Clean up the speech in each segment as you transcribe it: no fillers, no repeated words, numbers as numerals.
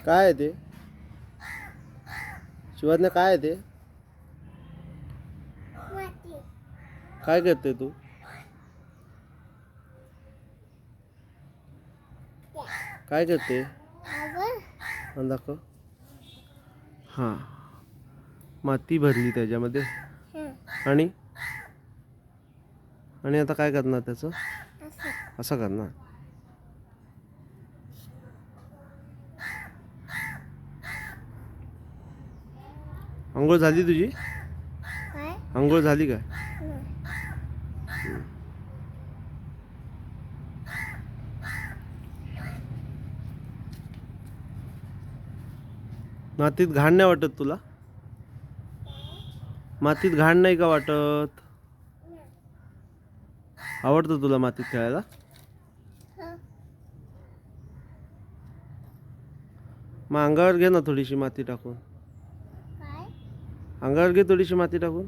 काय आहे ते? शिवाज्ञा काय आहे ते? काय करते तू? काय करते? दाखव. हां, माती भरली त्याच्यामध्ये. आणि आणि आता काय करणार त्याचं? असं करणार. अंघोळ झाली तुझी? अंघोळ झाली काय? मातीत घाण नाही वाटत तुला? मातीत घाण नाही का वाटत? आवडतं तुला मातीत खेळायला? मग अंगावर घे ना थोडीशी माती टाकून. अंगावर घे थोडीशी माती टाकून.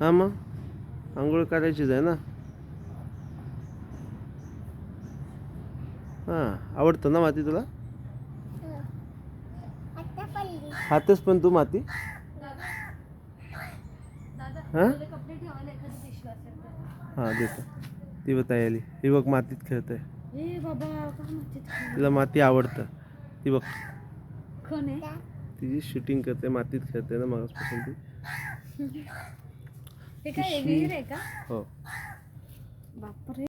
हां, मग आंघोळ करायचीच आहे ना. हां, आवडतं ना माती तुला? खातेस पण तू माती? हां हां, देतो. ती बघ आली, ही बघ मातीत खेळते. तिला माती आवडतं. ती बघ तिची शूटिंग करते, मातीत खेळते ना मागासपासून ती. हे काय विहीर आहे का? हो. बापरे.